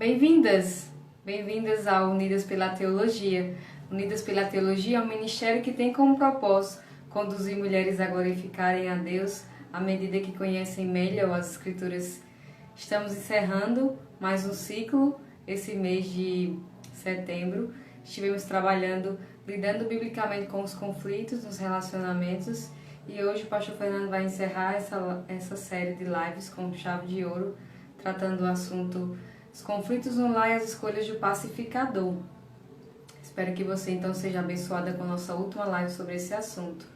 Bem-vindas! Bem-vindas ao Unidas pela Teologia. Unidas pela Teologia é um ministério que tem como propósito conduzir mulheres a glorificarem a Deus à medida que conhecem melhor as Escrituras. Estamos encerrando mais um ciclo esse mês de setembro. Estivemos trabalhando, lidando biblicamente com os conflitos nos relacionamentos e hoje o pastor Fernando vai encerrar essa série de lives com chave de ouro, tratando o assunto os conflitos no lar e as escolhas do pacificador. Espero que você então seja abençoada com a nossa última live sobre esse assunto.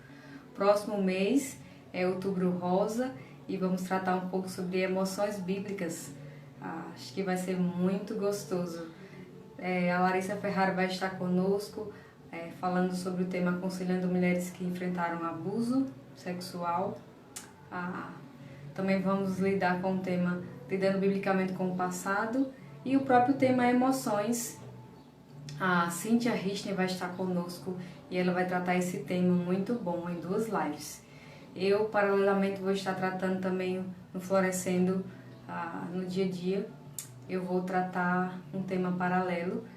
Próximo mês é Outubro Rosa e vamos tratar um pouco sobre emoções bíblicas. Acho que vai ser muito gostoso. A Larissa Ferrara vai estar conosco falando sobre o tema aconselhando mulheres que enfrentaram abuso sexual. Também vamos lidar com o tema lidando biblicamente com o passado e o próprio tema emoções. A Cíntia Richner vai estar conosco e ela vai tratar esse tema muito bom em 2 lives. Eu, paralelamente, vou estar tratando também no Florescendo no dia a dia. Eu vou tratar um tema paralelo.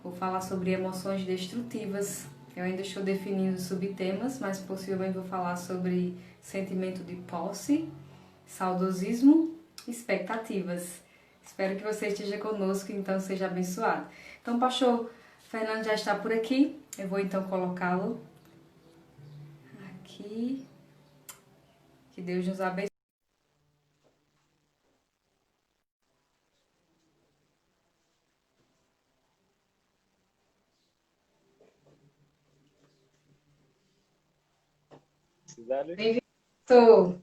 Vou falar sobre emoções destrutivas. Eu ainda estou definindo subtemas, mas possivelmente vou falar sobre sentimento de posse, saudosismo, expectativas. Espero que você esteja conosco, então seja abençoado. Então, o pastor Fernando já está por aqui. Eu vou então colocá-lo aqui. Que Deus nos abençoe. Gisele? Bem-vindo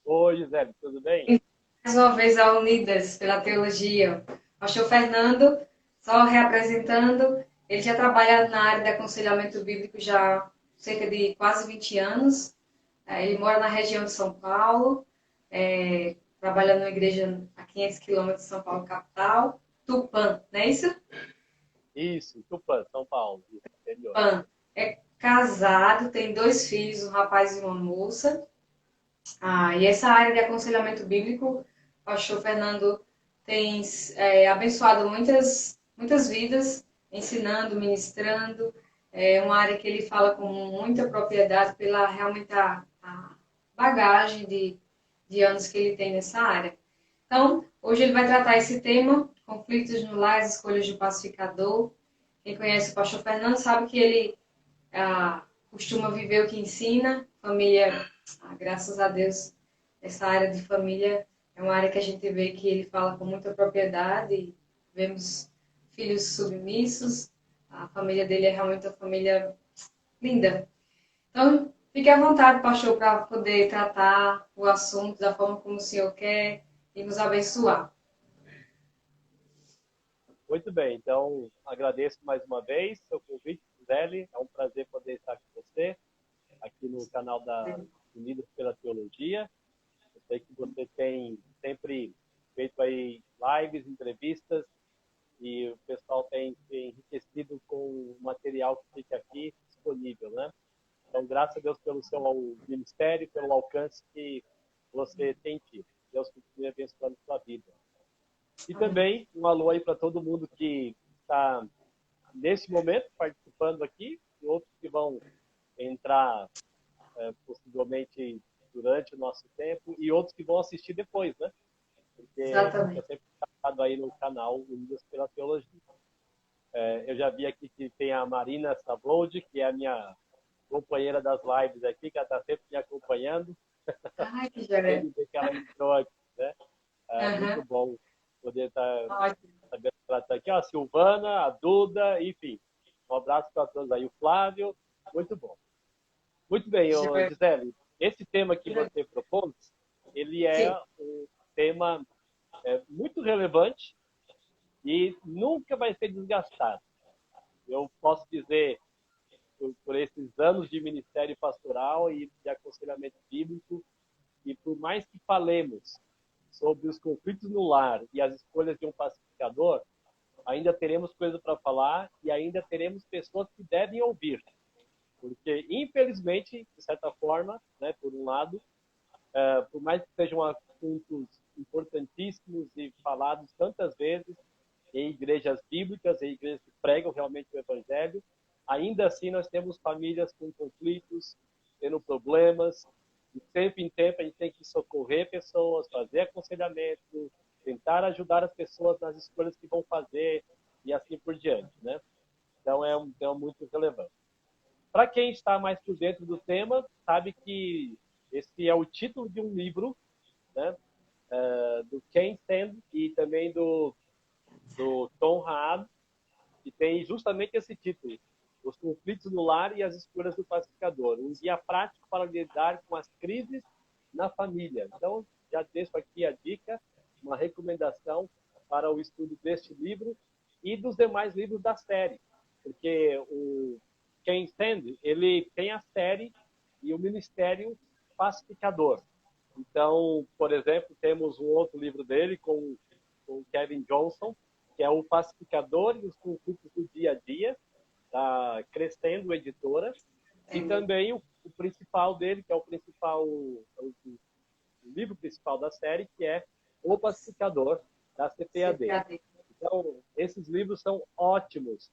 Oi, Gisele, tudo bem? mais uma vez a Unidas pela Teologia. Pastor Fernando, só reapresentando, ele já trabalha na área de aconselhamento bíblico já há cerca de quase 20 anos. Ele mora na região de São Paulo, trabalha numa igreja a 500 quilômetros de São Paulo, capital, Tupã, não é isso? Isso, Tupã, São Paulo, isso, interior. Tupã. É casado, tem 2 filhos, um rapaz e uma moça. E essa área de aconselhamento bíblico, o pastor Fernando tem abençoado muitas vidas, ensinando, ministrando. É uma área que ele fala com muita propriedade pela realmente a bagagem de anos que ele tem nessa área. Então, hoje ele vai tratar esse tema, conflitos no lar, as escolhas do pacificador. Quem conhece o pastor Fernando sabe que ele costuma viver o que ensina, família, graças a Deus, essa área de família é uma área que a gente vê que ele fala com muita propriedade, vemos filhos submissos, a família dele é realmente uma família linda. Então, fique à vontade, pastor, para poder tratar o assunto da forma como o senhor quer e nos abençoar. Muito bem, então agradeço mais uma vez seu convite, Gisele. É um prazer poder estar com você aqui no canal da Unidos pela Teologia. Eu sei que você tem sempre feito aí lives, entrevistas, e o pessoal tem se enriquecido com o material que fica aqui disponível, né? Então, graças a Deus pelo seu ministério, pelo alcance que você tem tido. Deus continue abençoando a sua vida. E também um alô aí para todo mundo que está, nesse momento, participando aqui, e outros que vão entrar possivelmente durante o nosso tempo, e outros que vão assistir depois, né? Porque fica Exatamente. sempre gravado aí no canal Unidas pela Teologia. Eu já vi aqui que tem a Marina Sablod, que é a minha companheira das lives aqui, que ela está sempre me acompanhando. Ai, que Acabei joia. de ver que ela entrou aqui, né? Muito Uhum. bom poder estar Ótimo. sabendo que ela está aqui. A Silvana, a Duda, enfim. Um abraço para todos aí. O Flávio, muito bom. Muito bem, Joia. Gisele. Esse tema que você propôs, ele é Sim. um tema muito relevante e nunca vai ser desgastado. Eu posso dizer, por esses anos de ministério pastoral e de aconselhamento bíblico, e por mais que falemos sobre os conflitos no lar e as escolhas de um pacificador, ainda teremos coisa para falar e ainda teremos pessoas que devem ouvir. Porque, infelizmente, de certa forma, né, por um lado, por mais que sejam assuntos importantíssimos e falados tantas vezes em igrejas bíblicas, em igrejas que pregam realmente o Evangelho. Ainda assim, nós temos famílias com conflitos, tendo problemas, e tempo em tempo a gente tem que socorrer pessoas, fazer aconselhamento, tentar ajudar as pessoas nas escolhas que vão fazer e assim por diante, né? Então é um tema muito relevante. Para quem está mais por dentro do tema, sabe que esse é o título de um livro, né? Do Ken Sande e também do Tom Raab, que tem justamente esse título: Os conflitos no lar e as escolhas do pacificador, um guia prático para lidar com as crises na família. Então, já deixo aqui a dica, uma recomendação para o estudo deste livro e dos demais livros da série, porque o Ken Sande, ele tem a série e o Ministério Pacificador. Então, por exemplo, temos um outro livro dele com o Kevin Johnson, que é o Pacificador e os Conflitos do Dia a Dia, da Crescendo Editora, e também o principal dele, que é o livro principal da série, que é O Pacificador, da CPAD. Então, esses livros são ótimos,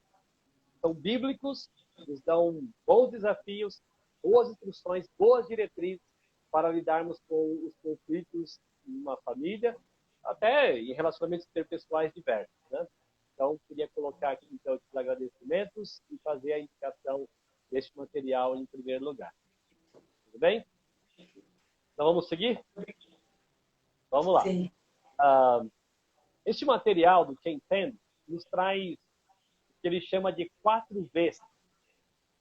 são bíblicos, nos dão bons desafios, boas instruções, boas diretrizes para lidarmos com os conflitos em uma família, até em relacionamentos interpessoais diversos, né? Então, queria colocar aqui então, esses agradecimentos e fazer a indicação deste material em primeiro lugar. Tudo bem? Então, vamos seguir? Vamos lá. Sim. Este material do Ken Sande nos traz o que ele chama de 4 Vs.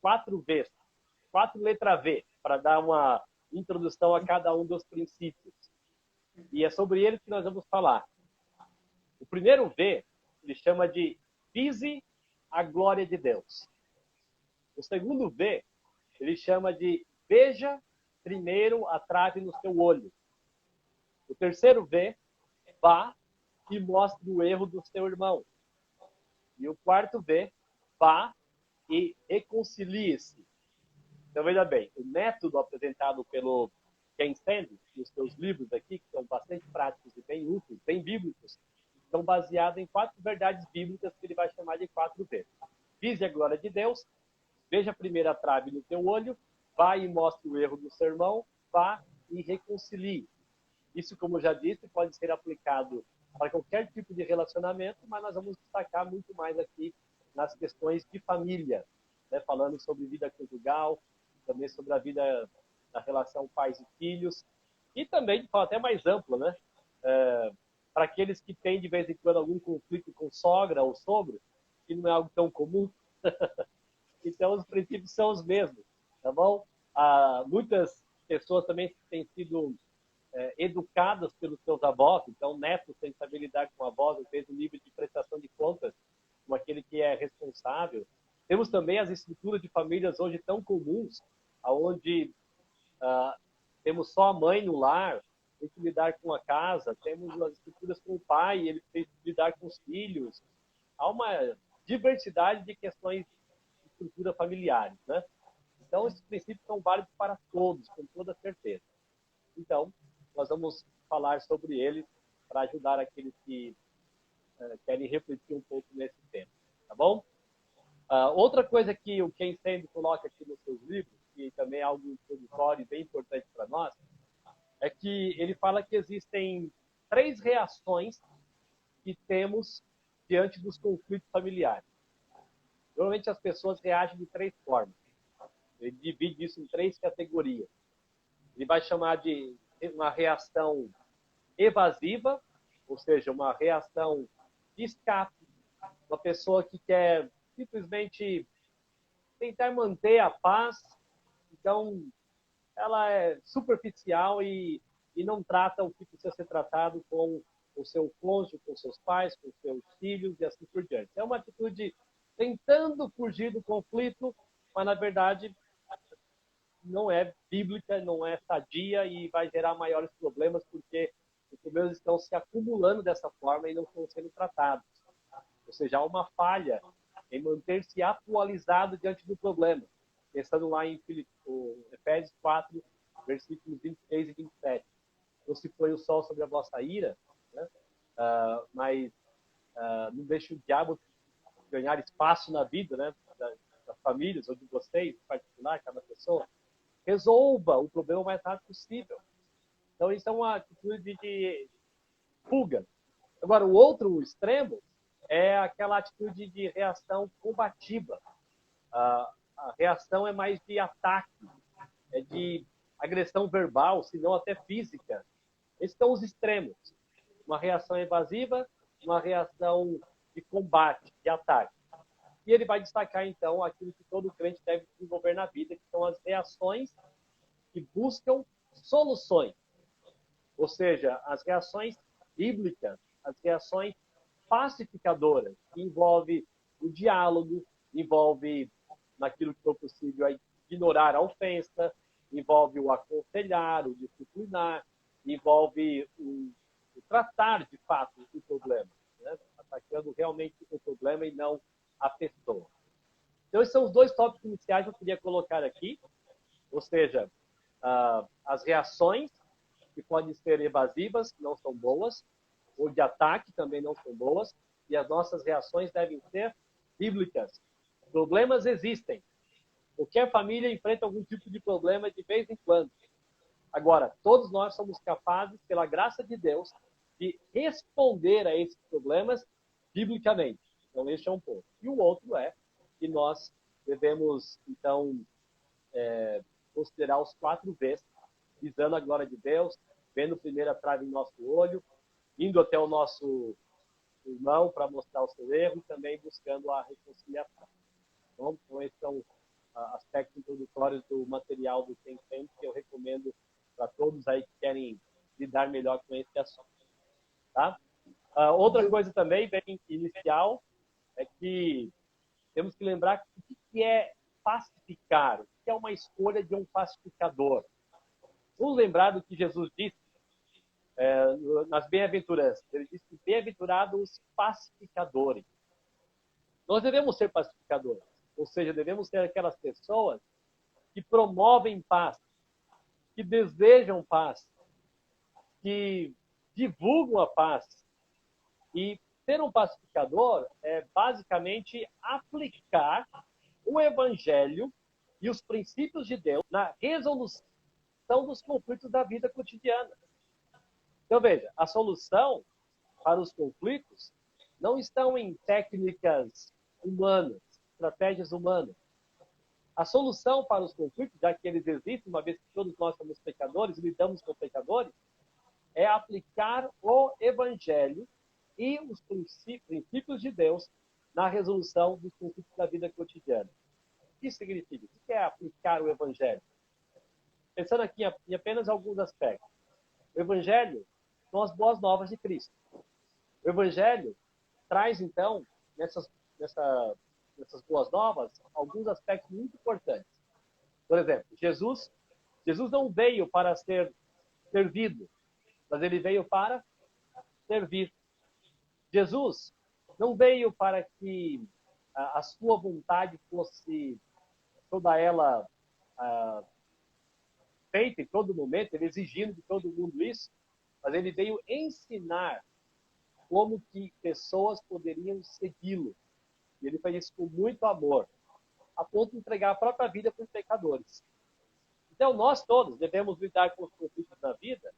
4 Vs. 4 letras V, para dar uma introdução a cada um dos princípios. E é sobre eles que nós vamos falar. O primeiro V, ele chama de vise a glória de Deus. O segundo V, ele chama de veja primeiro a trave no seu olho. O terceiro V, vá e mostre o erro do seu irmão. E o quarto V, vá e reconcilie-se. Então, veja bem, o método apresentado pelo Ken Sande, nos seus livros aqui, que são bastante práticos e bem úteis, bem bíblicos, estão baseados em 4 verdades bíblicas que ele vai chamar de 4 Vs. Vise a glória de Deus, veja a primeira trave no teu olho, vá e mostre o erro do seu irmão, vá e reconcilie. Isso, como eu já disse, pode ser aplicado para qualquer tipo de relacionamento, mas nós vamos destacar muito mais aqui nas questões de família, né? Falando sobre vida conjugal, também sobre a vida da relação pais e filhos, e também de forma até mais ampla, né? Para aqueles que têm de vez em quando algum conflito com sogra ou sogro, que não é algo tão comum. Então os princípios são os mesmos, tá bom? Muitas pessoas também têm sido educadas pelos seus avós, então netos têm que saber lidar com avós, às vezes o nível de prestação de contas com aquele que é responsável. Temos também as estruturas de famílias hoje tão comuns, onde temos só a mãe no lar, tem que lidar com a casa, temos as estruturas com o pai, ele tem que lidar com os filhos. Há uma diversidade de questões de estrutura familiares, né? Então, esses princípios são válidos para todos, com toda certeza. Então, nós vamos falar sobre eles para ajudar aqueles que querem refletir um pouco nesse tema, tá bom? Outra coisa que o Ken Sande coloca aqui nos seus livros, que também é algo introdutório e bem importante para nós, é que ele fala que existem 3 reações que temos diante dos conflitos familiares. Normalmente as pessoas reagem de 3 formas. Ele divide isso em 3 categorias. Ele vai chamar de uma reação evasiva, ou seja, uma reação de escape, uma pessoa que quer simplesmente tentar manter a paz, então ela é superficial e não trata o que precisa ser tratado com o seu cônjuge, com seus pais, com seus filhos e assim por diante. É uma atitude tentando fugir do conflito, mas na verdade não é bíblica, não é sadia e vai gerar maiores problemas porque os problemas estão se acumulando dessa forma e não estão sendo tratados. Ou seja, há uma falha em manter-se atualizado diante do problema. Pensando lá em Efésios 4, versículos 26 e 27. não se põe o sol sobre a vossa ira, né? Mas não deixe o diabo ganhar espaço na vida, né? Das famílias ou de vocês, em particular, cada pessoa. Resolva o problema o mais rápido possível. Então, isso é uma atitude de fuga. Agora, o outro extremo é aquela atitude de reação combativa. A reação é mais de ataque, é de agressão verbal, se não até física. Esses são os extremos. Uma reação evasiva, uma reação de combate, de ataque. E ele vai destacar, então, aquilo que todo crente deve desenvolver na vida, que são as reações que buscam soluções. Ou seja, as reações bíblicas, as reações pacificadoras, que envolve o diálogo, envolve, naquilo que for possível, ignorar a ofensa, envolve o aconselhar, o disciplinar, envolve o tratar, de fato, o problema, né? Atacando realmente o problema e não a pessoa. Então, esses são os dois tópicos iniciais que eu queria colocar aqui, ou seja, as reações, que podem ser evasivas, não são boas, ou de ataque também não são boas, e as nossas reações devem ser bíblicas. Problemas existem. Qualquer família enfrenta algum tipo de problema de vez em quando. Agora, todos nós somos capazes, pela graça de Deus, de responder a esses problemas biblicamente. Então, este é um ponto. E o outro é que nós devemos, então, considerar os 4 V's, visando a glória de Deus, vendo primeiro a trave em nosso olho, indo até o nosso irmão para mostrar o seu erro e também buscando a reconciliação. Então, esses são aspectos introdutórios do material do Think Tank que eu recomendo para todos aí que querem lidar melhor com esse assunto. Tá? Outra coisa também, bem inicial, é que temos que lembrar o que é pacificar, o que é uma escolha de um pacificador. Vamos lembrar do que Jesus disse nas bem-aventuranças. Ele disse que bem-aventurados os pacificadores. Nós devemos ser pacificadores, ou seja, devemos ser aquelas pessoas que promovem paz, que desejam paz, que divulgam a paz. E ser um pacificador é basicamente aplicar o evangelho e os princípios de Deus na resolução dos conflitos da vida cotidiana. Então, veja, a solução para os conflitos não estão em técnicas humanas, estratégias humanas. A solução para os conflitos, já que eles existem, uma vez que todos nós somos pecadores e lidamos com pecadores, é aplicar o evangelho e os princípios de Deus na resolução dos conflitos da vida cotidiana. O que significa? O que é aplicar o evangelho? Pensando aqui em apenas alguns aspectos. O evangelho são as boas novas de Cristo. O evangelho traz, então, nessas boas novas, alguns aspectos muito importantes. Por exemplo, Jesus não veio para ser servido, mas ele veio para servir. Jesus não veio para que a sua vontade fosse toda ela feita em todo momento, ele exigindo de todo mundo isso, mas ele veio ensinar como que pessoas poderiam segui-lo. E ele faz isso com muito amor, a ponto de entregar a própria vida para os pecadores. Então, nós todos devemos lidar com os conflitos da vida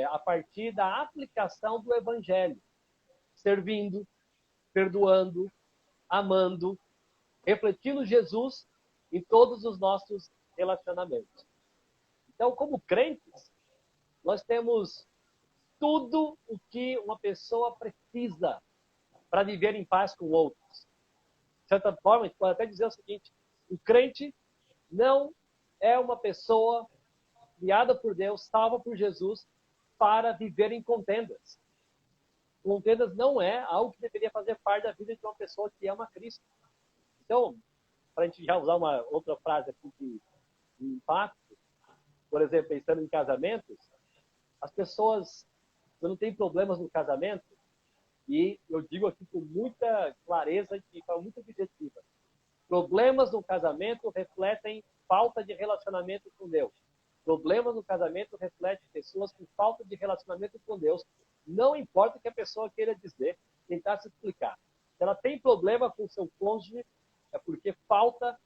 a partir da aplicação do evangelho, servindo, perdoando, amando, refletindo Jesus em todos os nossos relacionamentos. Então, como crentes, nós temos tudo o que uma pessoa precisa para viver em paz com outros. De certa forma, a gente pode até dizer o seguinte: o crente não é uma pessoa criada por Deus, salva por Jesus, para viver em contendas. Contendas não é algo que deveria fazer parte da vida de uma pessoa que ama Cristo. Então, para a gente já usar uma outra frase aqui de impacto, por exemplo, pensando em casamentos, as pessoas, quando têm problemas no casamento, e eu digo aqui com muita clareza e de forma muito objetiva, problemas no casamento refletem falta de relacionamento com Deus. Problemas no casamento refletem pessoas com falta de relacionamento com Deus. Não importa o que a pessoa queira dizer, tentar se explicar. Se ela tem problema com seu cônjuge, é porque falta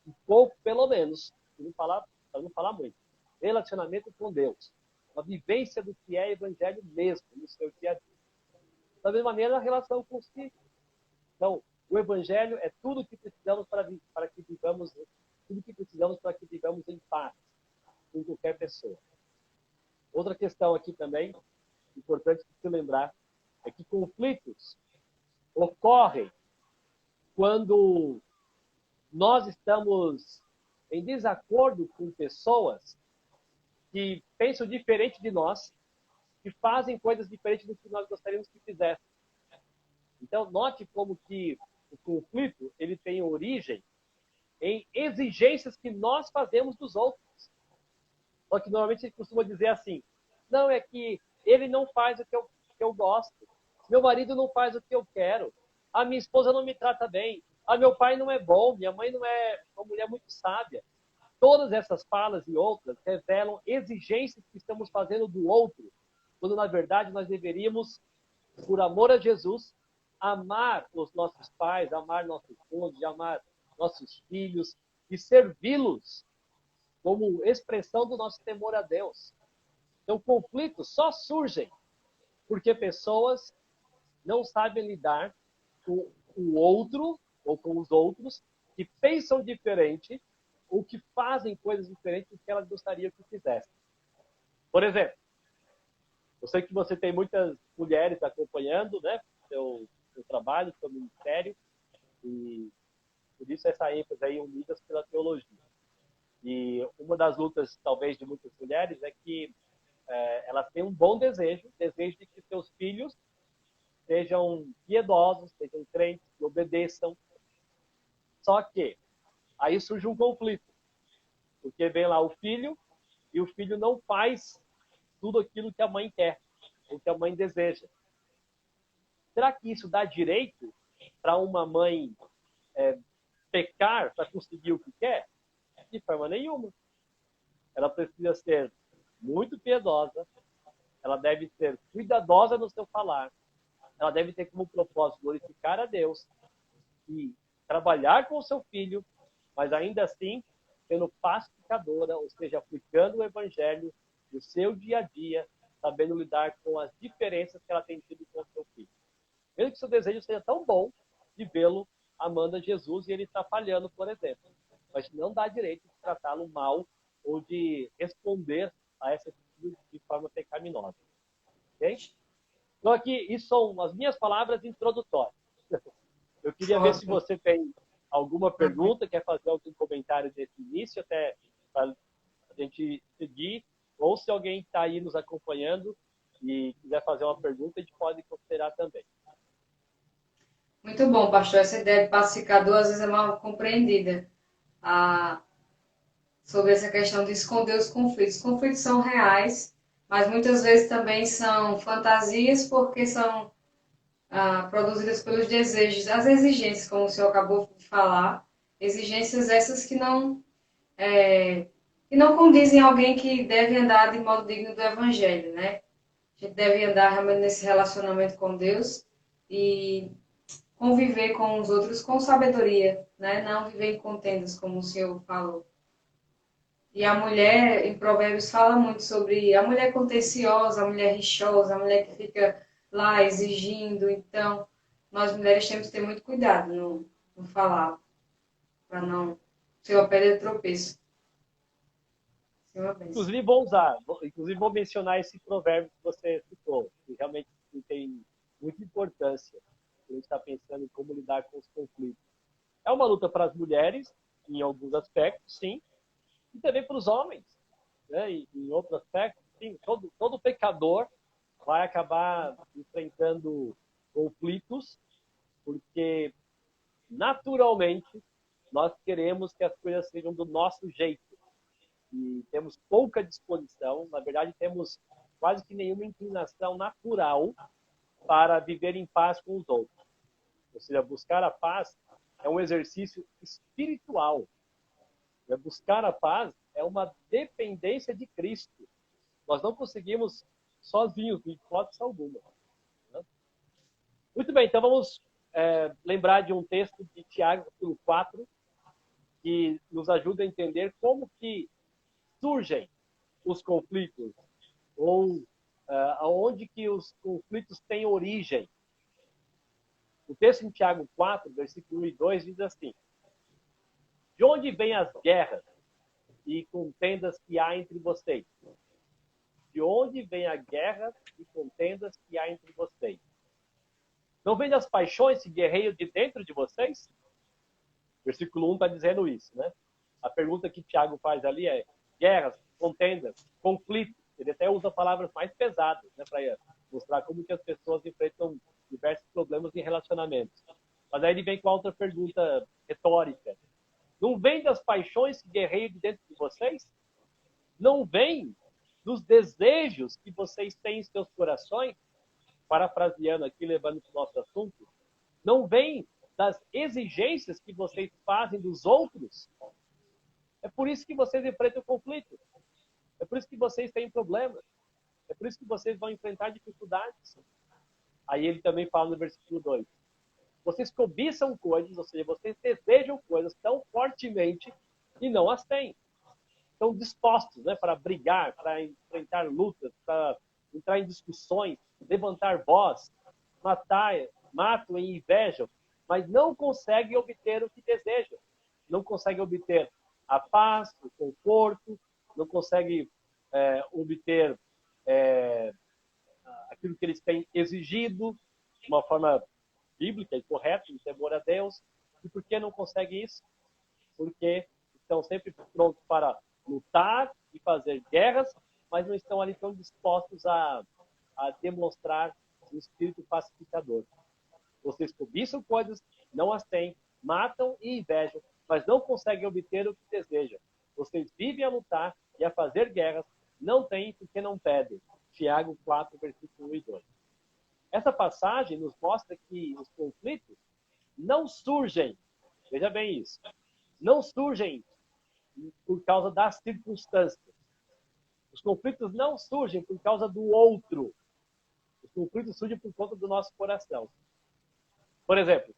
um pouco, pelo menos, para não falar muito, relacionamento com Deus. Uma vivência do que é evangelho mesmo, no seu dia a dia. Da mesma maneira, a relação com os filhos. Então, o evangelho é tudo que precisamos para que vivamos, tudo que precisamos para que vivamos em paz com qualquer pessoa. Outra questão aqui também, importante de se lembrar, é que conflitos ocorrem quando nós estamos em desacordo com pessoas que pensam diferente de nós, que fazem coisas diferentes do que nós gostaríamos que fizessem. Então, note como que o conflito ele tem origem em exigências que nós fazemos dos outros. Só que normalmente a gente costuma dizer assim, não, é que ele não faz o que eu gosto, meu marido não faz o que eu quero, a minha esposa não me trata bem, meu pai não é bom, minha mãe não é uma mulher muito sábia. Todas essas falas e outras revelam exigências que estamos fazendo do outro, quando na verdade nós deveríamos, por amor a Jesus, amar os nossos pais, amar nossos cônjuges, amar nossos filhos e servi-los como expressão do nosso temor a Deus. Então, conflitos só surgem porque pessoas não sabem lidar com o outro ou com os outros que pensam diferente ou que fazem coisas diferentes do que elas gostariam que fizessem. Por exemplo, eu sei que você tem muitas mulheres acompanhando, né, seu trabalho, seu ministério, e por isso essa ênfase aí unidas pela teologia. E uma das lutas, talvez, de muitas mulheres é que elas têm um bom desejo de que seus filhos sejam piedosos, sejam crentes, que obedeçam. Só que aí surge um conflito, porque vem lá o filho e o filho não faz tudo aquilo que a mãe quer, ou que a mãe deseja. Será que isso dá direito para uma mãe pecar para conseguir o que quer? De forma nenhuma. Ela precisa ser muito piedosa, ela deve ser cuidadosa no seu falar, ela deve ter como propósito glorificar a Deus e trabalhar com o seu filho, mas ainda assim sendo pacificadora, ou seja, aplicando o evangelho no seu dia a dia, sabendo lidar com as diferenças que ela tem tido com o seu filho. Mesmo que seu desejo seja tão bom de vê-lo amando a Jesus e ele está falhando, por exemplo. Mas não dá direito de tratá-lo mal ou de responder a essa atitude de forma pecaminosa. Ok? Então aqui, isso são as minhas palavras introdutórias. Eu queria ver se você tem alguma pergunta, quer fazer algum comentário desse início, até para a gente seguir, ou se alguém está aí nos acompanhando e quiser fazer uma pergunta, a gente pode considerar também. Muito bom, pastor. Essa ideia de pacificador às vezes é mal compreendida. Sobre essa questão de esconder os conflitos. Os conflitos são reais, mas muitas vezes também são fantasias porque são produzidas pelos desejos, as exigências, como o senhor acabou de falar, exigências essas que não condizem a alguém que deve andar de modo digno do evangelho, né? A gente deve andar realmente nesse relacionamento com Deus e conviver com os outros com sabedoria, né? Não viver em contendas, como o senhor falou. E a mulher, em Provérbios, fala muito sobre a mulher contenciosa, a mulher rixosa, a mulher que fica lá exigindo. Então, nós mulheres temos que ter muito cuidado no falar, para não ser uma pedra de tropeço. Inclusive vou mencionar esse provérbio que você citou, que realmente tem muita importância quando a gente está pensando em como lidar com os conflitos. É uma luta para as mulheres, em alguns aspectos, sim, e também para os homens, né? E em outros aspectos, sim, todo pecador vai acabar enfrentando conflitos, porque naturalmente nós queremos que as coisas sejam do nosso jeito e temos pouca disposição, na verdade temos quase que nenhuma inclinação natural para viver em paz com os outros. Ou seja, buscar a paz é um exercício espiritual. Buscar a paz é uma dependência de Cristo. Nós não conseguimos sozinhos, de hipótese alguma. Né? Muito bem, então vamos lembrar de um texto de Tiago, capítulo 4, que nos ajuda a entender como que surgem os conflitos, ou aonde que os conflitos têm origem. O texto em Tiago 4, versículo 1 e 2, diz assim: de onde vêm as guerras e contendas que há entre vocês? De onde vem a guerra e contendas que há entre vocês? Não vem das paixões que guerreiam de dentro de vocês? Versículo 1 está dizendo isso, né? A pergunta que Tiago faz ali é: guerras, contendas, conflitos. Ele até usa palavras mais pesadas, né, para mostrar como que as pessoas enfrentam diversos problemas em relacionamentos. Mas aí ele vem com a outra pergunta retórica: não vem das paixões que guerreiam de dentro de vocês? Não vem dos desejos que vocês têm em seus corações? Parafraseando aqui, levando para o nosso assunto, não vem das exigências que vocês fazem dos outros? É por isso que vocês enfrentam conflito. É por isso que vocês têm problemas. É por isso que vocês vão enfrentar dificuldades. Aí ele também fala no versículo 2. Vocês cobiçam coisas, ou seja, vocês desejam coisas tão fortemente e não as têm. Estão dispostos, né, para brigar, para enfrentar lutas, para entrar em discussões, levantar voz, matam e invejam, mas não conseguem obter o que desejam. Não conseguem obter a paz, o conforto, não conseguem obter aquilo que eles têm exigido de uma forma bíblica e correta, em temor a Deus. E por que não conseguem isso? Porque estão sempre prontos para lutar e fazer guerras, mas não estão ali tão dispostos a demonstrar um espírito pacificador. Vocês cobiçam coisas, não as têm, matam e invejam, mas não conseguem obter o que desejam. Vocês vivem a lutar e a fazer guerras, não têm porque não pedem. Tiago 4, versículo 1 e 2. Essa passagem nos mostra que os conflitos não surgem, veja bem isso, não surgem por causa das circunstâncias. Os conflitos não surgem por causa do outro. Os conflitos surgem por conta do nosso coração. Por exemplo,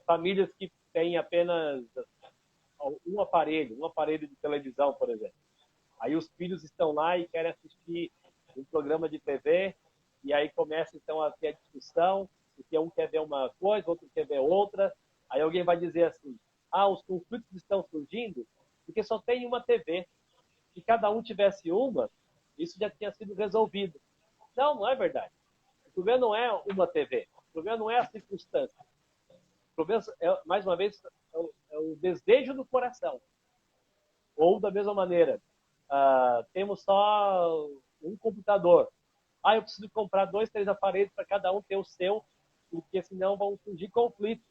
famílias que têm apenas um aparelho de televisão, por exemplo. Aí os filhos estão lá e querem assistir um programa de TV, e aí começa então a ter a discussão, porque um quer ver uma coisa, outro quer ver outra. Aí alguém vai dizer assim: os conflitos estão surgindo porque só tem uma TV. Se cada um tivesse uma, isso já tinha sido resolvido. Não, não é verdade. O problema não é uma TV. O problema não é a circunstância. O problema, mais uma vez, é o desejo do coração. Ou, da mesma maneira, temos só um computador. Eu preciso comprar 2, 3 aparelhos para cada um ter o seu, porque senão vão surgir conflitos.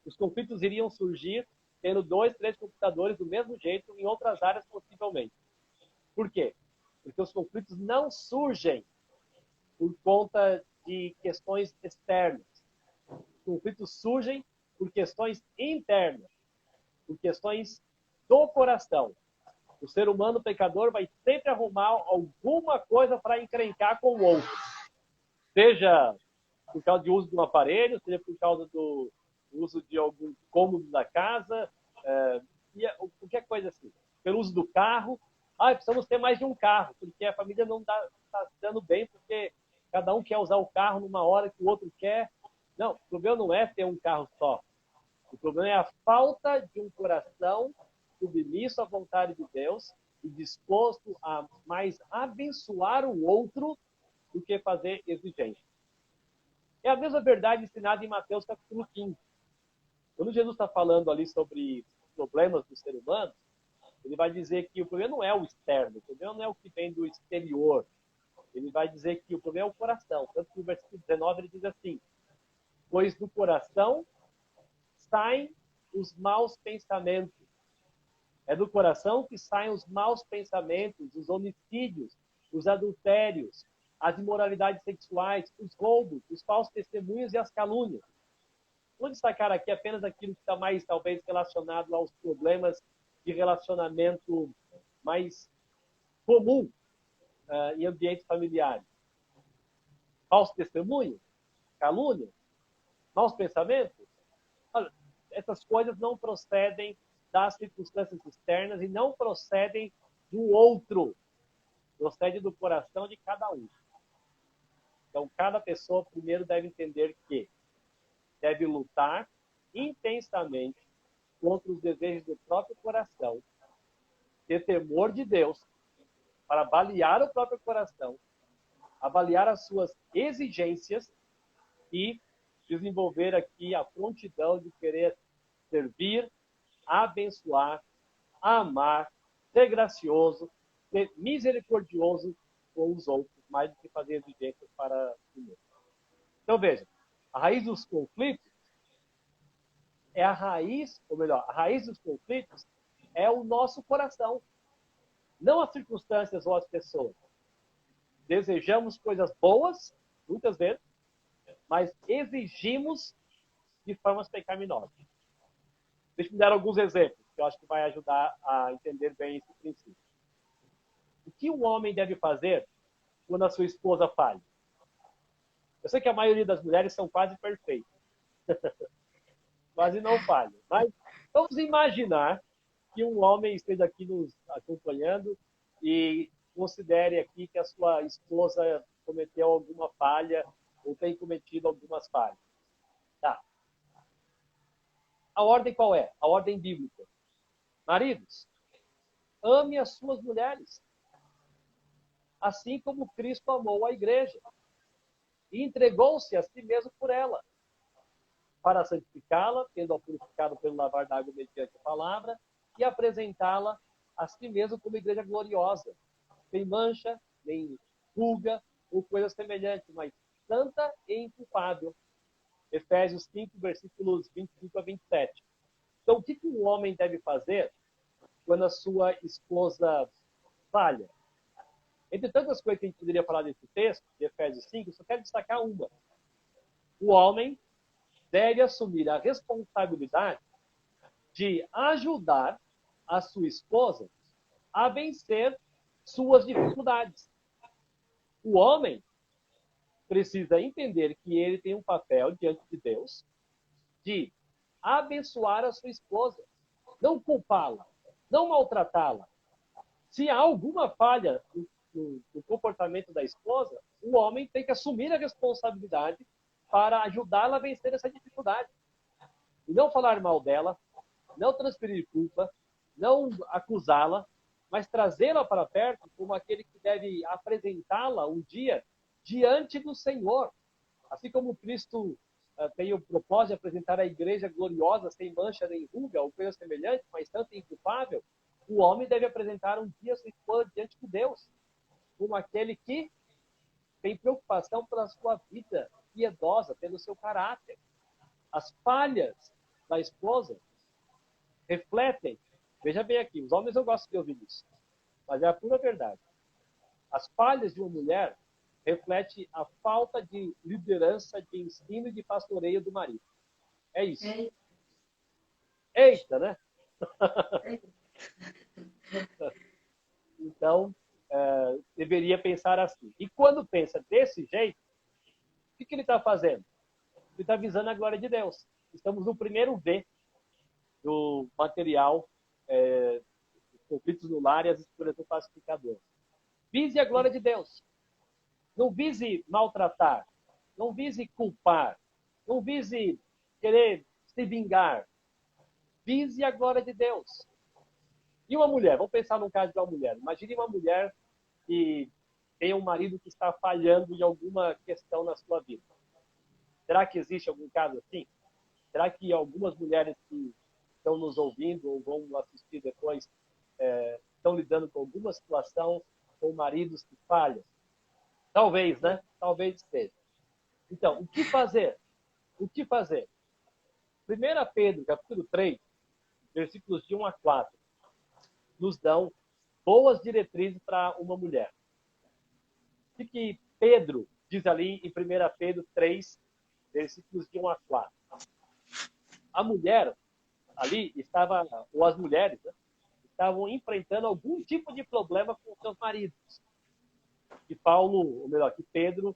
Os conflitos iriam surgir tendo 2, 3 computadores do mesmo jeito em outras áreas possivelmente. Por quê? Porque os conflitos não surgem por conta de questões externas. Os conflitos surgem por questões internas, por questões do coração. O ser humano pecador vai sempre arrumar alguma coisa para encrencar com o outro. Seja por causa do uso de um aparelho, seja por causa do uso de algum cômodo da casa, qualquer coisa assim. Pelo uso do carro. Precisamos ter mais de um carro, porque a família não está dando bem, porque cada um quer usar o carro numa hora que o outro quer. Não, o problema não é ter um carro só. O problema é a falta de um coração submisso à vontade de Deus e disposto a mais abençoar o outro do que fazer exigência. É a mesma verdade ensinada em Mateus capítulo 15. Quando Jesus está falando ali sobre problemas do ser humano, ele vai dizer que o problema não é o externo, o problema não é o que vem do exterior. Ele vai dizer que o problema é o coração. Tanto que no versículo 19 ele diz assim: pois do coração saem os maus pensamentos. É do coração que saem os maus pensamentos, os homicídios, os adultérios, as imoralidades sexuais, os roubos, os falsos testemunhos e as calúnias. Vou destacar aqui apenas aquilo que está mais, talvez, relacionado aos problemas de relacionamento mais comum em ambientes familiares. Falso testemunho, calúnia, maus pensamentos. Olha, essas coisas não procedem das circunstâncias externas e não procedem do outro. Procede do coração de cada um. Então, cada pessoa primeiro deve entender que deve lutar intensamente contra os desejos do próprio coração, ter temor de Deus, para avaliar o próprio coração, avaliar as suas exigências e desenvolver aqui a prontidão de querer servir, abençoar, amar, ser gracioso, ser misericordioso com os outros, mais do que fazer exigências para si mesmo. Então, veja, a raiz dos conflitos é a raiz, ou melhor, a raiz dos conflitos é o nosso coração, não as circunstâncias ou as pessoas. Desejamos coisas boas, muitas vezes, mas exigimos de formas pecaminosas. Deixa eu dar alguns exemplos, que eu acho que vai ajudar a entender bem esse princípio. O que um homem deve fazer quando a sua esposa falha? Eu sei que a maioria das mulheres são quase perfeitas. Quase não falham. Mas vamos imaginar que um homem esteja aqui nos acompanhando e considere aqui que a sua esposa cometeu alguma falha ou tem cometido algumas falhas. Tá. A ordem qual é? A ordem bíblica. Maridos, ame as suas mulheres, assim como Cristo amou a igreja e entregou-se a si mesmo por ela, para santificá-la, tendo-a purificado pelo lavar da água mediante a palavra, e apresentá-la a si mesmo como igreja gloriosa, sem mancha, nem ruga, ou coisa semelhante, mas santa e inculpável. Efésios 5, versículos 25 a 27. Então, o que um homem deve fazer quando a sua esposa falha? Entre tantas coisas que a gente poderia falar desse texto, de Efésios 5, eu só quero destacar uma. O homem deve assumir a responsabilidade de ajudar a sua esposa a vencer suas dificuldades. O homem precisa entender que ele tem um papel diante de Deus de abençoar a sua esposa, não culpá-la, não maltratá-la. Se há alguma falha no comportamento da esposa, o homem tem que assumir a responsabilidade para ajudá-la a vencer essa dificuldade. E não falar mal dela, não transferir culpa, não acusá-la, mas trazê-la para perto como aquele que deve apresentá-la um dia diante do Senhor. Assim como Cristo tem o propósito de apresentar a igreja gloriosa, sem mancha nem ruga, ou coisa semelhante, mas tanto inculpável, o homem deve apresentar um dia sua esposa diante de Deus, como aquele que tem preocupação pela sua vida piedosa, pelo seu caráter. As falhas da esposa refletem, veja bem aqui, os homens eu gosto de ouvir isso, mas é a pura verdade. As falhas de uma mulher refletem a falta de liderança, de ensino e de pastoreio do marido. É isso. Eita, né? Então, deveria pensar assim. E quando pensa desse jeito, o que ele está fazendo? Ele está visando a glória de Deus. Estamos no primeiro V do material conflitos no lar e as escolhas do pacificador. Vise a glória de Deus. Não vise maltratar. Não vise culpar. Não vise querer se vingar. Vise a glória de Deus. E uma mulher? Vamos pensar no caso de uma mulher. Imagine uma mulher que tem um marido que está falhando em alguma questão na sua vida. Será que existe algum caso assim? Será que algumas mulheres que estão nos ouvindo ou vão assistir depois estão lidando com alguma situação com maridos que falham? Talvez, né? Talvez esteja. Então, o que fazer? O que fazer? 1 Pedro, capítulo 3, versículos de 1 a 4, nos dão boas diretrizes para uma mulher. O que Pedro diz ali em 1 Pedro 3, versículos de 1 a 4? A mulher ali estava, ou as mulheres, né, estavam enfrentando algum tipo de problema com seus maridos. E Paulo, ou melhor, que Pedro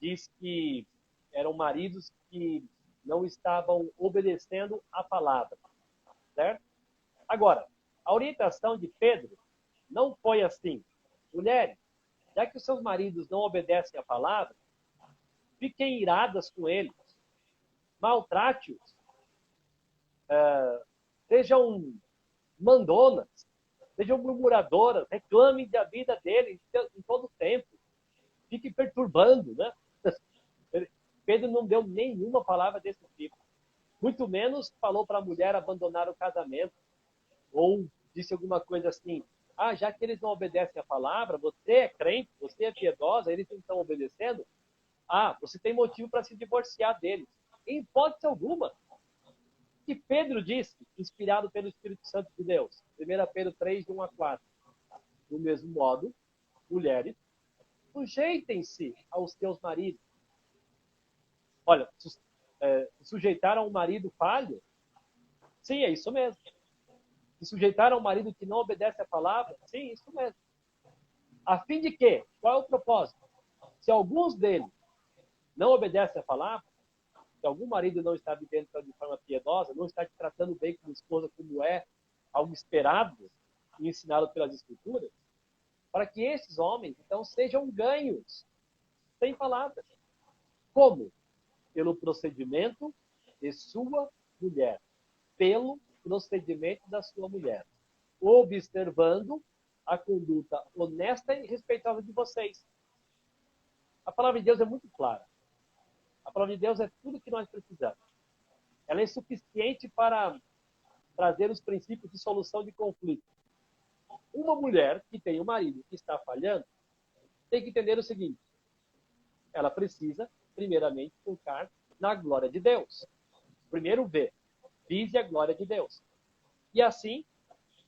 diz que eram maridos que não estavam obedecendo a palavra, certo? Agora, a orientação de Pedro não foi assim: mulheres, já que os seus maridos não obedecem a palavra, fiquem iradas com eles, maltrate-os, sejam mandonas, sejam murmuradoras, reclamem da vida dele em todo o tempo, fiquem perturbando, né? Pedro não deu nenhuma palavra desse tipo. Muito menos falou para a mulher abandonar o casamento, ou disse alguma coisa assim: ah, já que eles não obedecem a palavra, você é crente, você é piedosa, eles não estão obedecendo, ah, você tem motivo para se divorciar deles. Em hipótese alguma. Que Pedro disse, inspirado pelo Espírito Santo de Deus, 1 Pedro 3, de 1 a 4. Do mesmo modo, mulheres, sujeitem-se aos seus maridos. Olha, sujeitar a um marido falho? Sim, é isso mesmo. Se sujeitar a um marido que não obedece a palavra? Sim, isso mesmo. A fim de quê? Qual é o propósito? Se alguns deles não obedecem a palavra, se algum marido não está vivendo de forma piedosa, não está te tratando bem como esposa, como é algo esperado e ensinado pelas Escrituras, para que esses homens, então, sejam ganhos, sem palavras. Como? Pelo procedimento de sua mulher. Pelo procedimento da sua mulher. Observando a conduta honesta e respeitosa de vocês. A palavra de Deus é muito clara. A palavra de Deus é tudo que nós precisamos. Ela é suficiente para trazer os princípios de solução de conflito. Uma mulher que tem um marido que está falhando tem que entender o seguinte: ela precisa, primeiramente, focar na glória de Deus. Primeiro, vise a glória de Deus. E assim,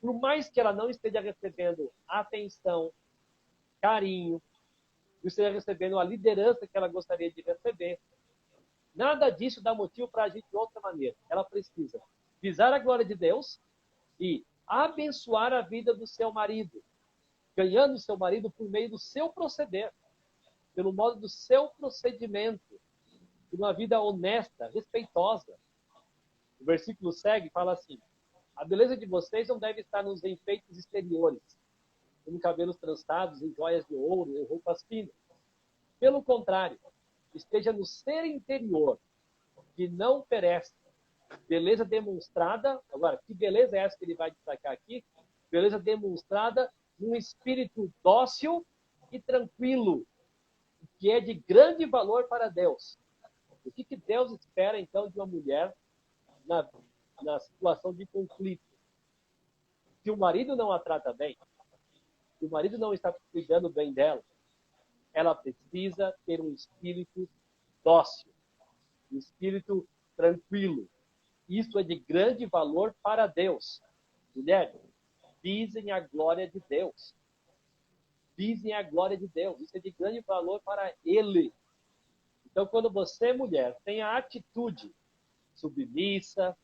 por mais que ela não esteja recebendo atenção, carinho, não esteja recebendo a liderança que ela gostaria de receber, nada disso dá motivo para agir de outra maneira. Ela precisa visar a glória de Deus e abençoar a vida do seu marido, ganhando o seu marido por meio do seu proceder, pelo modo do seu procedimento, de uma vida honesta, respeitosa. O versículo segue e fala assim: a beleza de vocês não deve estar nos enfeites exteriores, como cabelos trançados em joias de ouro ou roupas finas. Pelo contrário, esteja no ser interior, que não perece. Beleza demonstrada, agora, que beleza é essa que ele vai destacar aqui? Beleza demonstrada num espírito dócil e tranquilo, que é de grande valor para Deus. O que Deus espera, então, de uma mulher na situação de conflito? Se o marido não a trata bem, se o marido não está cuidando bem dela, ela precisa ter um espírito dócil, um espírito tranquilo. Isso é de grande valor para Deus. Mulheres, visem a glória de Deus. Visem a glória de Deus. Isso é de grande valor para Ele. Então, quando você, mulher, tem a atitude submissa,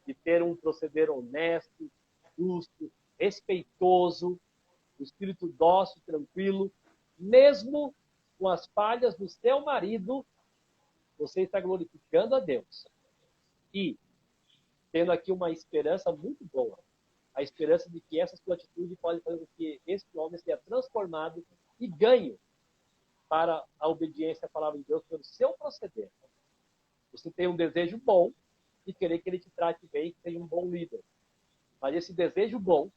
de ter um proceder honesto, justo, respeitoso, um espírito dócil, tranquilo, mesmo com as falhas do seu marido, você está glorificando a Deus. E tendo aqui uma esperança muito boa, a esperança de que essa sua atitude pode fazer com que esse homem seja transformado e ganhe para a obediência à palavra de Deus pelo seu proceder. Você tem um desejo bom de querer que ele te trate bem, que seja um bom líder. Mas esse desejo bom